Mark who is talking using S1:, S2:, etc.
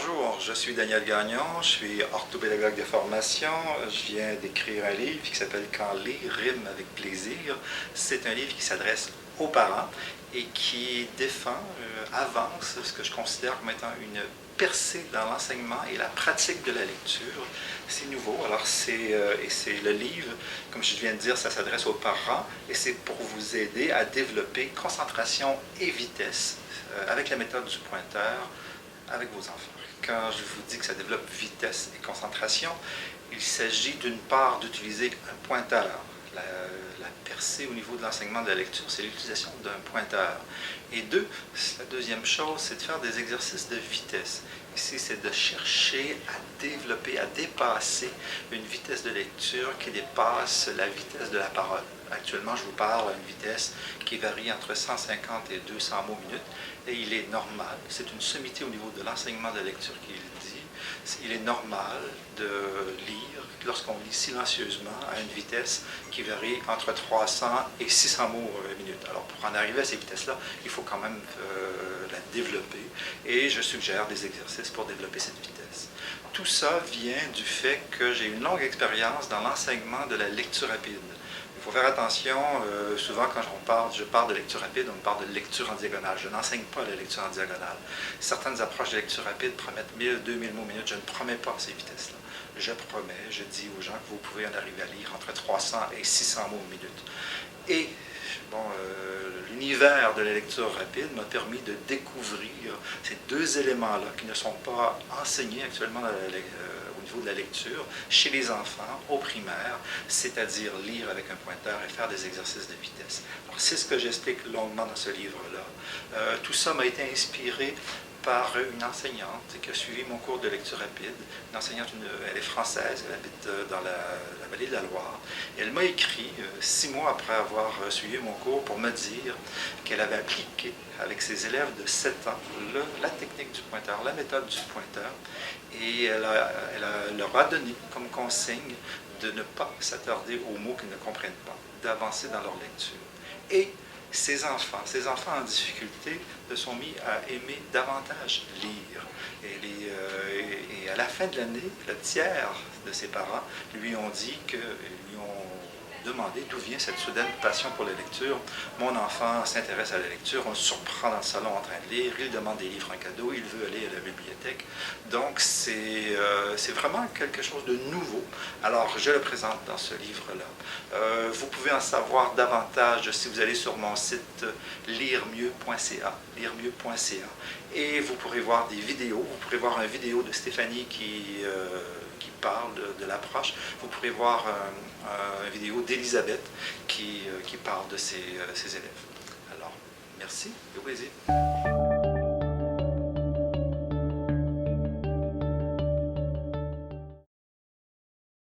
S1: Bonjour, je suis Daniel Gagnon, je suis orthopédagogue de formation. Je viens d'écrire un livre qui s'appelle « Quand lire rime avec plaisir ». C'est un livre qui s'adresse aux parents et qui défend, avance ce que je considère comme étant une percée dans l'enseignement et la pratique de la lecture. C'est nouveau, alors c'est le livre, comme je viens de dire, ça s'adresse aux parents et c'est pour vous aider à développer concentration et vitesse avec la méthode du pointeur avec vos enfants. Quand je vous dis que ça développe vitesse et concentration, il s'agit d'une part d'utiliser un pointeur. La percée au niveau de l'enseignement de la lecture, c'est l'utilisation d'un pointeur. Et deux, la deuxième chose, c'est de faire des exercices de vitesse. Ici, c'est de chercher à développer, à dépasser une vitesse de lecture qui dépasse la vitesse de la parole. Actuellement, je vous parle à une vitesse qui varie entre 150 et 200 mots minute, et il est normal, c'est une sommité au niveau de l'enseignement de la lecture qui le dit, il est normal de lire lorsqu'on lit silencieusement à une vitesse qui varie entre 300 et 600 mots minute. Alors pour en arriver à ces vitesses-là, il faut quand même la développer et je suggère des exercices pour développer cette vitesse. Tout ça vient du fait que j'ai une longue expérience dans l'enseignement de la lecture rapide. Il faut faire attention, souvent quand je parle de lecture rapide, on me parle de lecture en diagonale. Je n'enseigne pas la lecture en diagonale. Certaines approches de lecture rapide promettent 1000-2000 mots minute. Je ne promets pas ces vitesses-là. Je promets, je dis aux gens que vous pouvez en arriver à lire entre 300 et 600 mots minute. Et bon, l'univers de la lecture rapide m'a permis de découvrir ces deux éléments-là qui ne sont pas enseignés actuellement au niveau de la lecture chez les enfants au primaire, c'est-à-dire lire avec un pointeur et faire des exercices de vitesse. Alors, c'est ce que j'explique longuement dans ce livre-là. Tout ça m'a été inspiré par une enseignante qui a suivi mon cours de lecture rapide. Une enseignante, elle est française, elle habite dans la vallée de la Loire. Et elle m'a écrit 6 mois après avoir suivi mon cours pour me dire qu'elle avait appliqué avec ses élèves de 7 ans la technique du pointeur, la méthode du pointeur. Et elle leur a donné comme consigne de ne pas s'attarder aux mots qu'ils ne comprennent pas, d'avancer dans leur lecture. Et ces enfants en difficulté se sont mis à aimer davantage lire. Et à la fin de l'année, le tiers de ses parents lui ont dit lui ont demandé d'où vient cette soudaine passion pour la lecture. Mon enfant s'intéresse à la lecture, on le surprend dans le salon en train de lire, il demande des livres en cadeau, il veut aller à la bibliothèque. Donc c'est vraiment quelque chose de nouveau. Alors je le présente dans ce livre-là. Vous pouvez en savoir davantage si vous allez sur mon site liremieux.ca, et vous pourrez voir des vidéos. Vous pourrez voir une vidéo de Stéphanie qui parle de l'approche. Vous pourrez voir une vidéo d'Elisabeth qui parle de ses élèves. Alors, merci et au plaisir.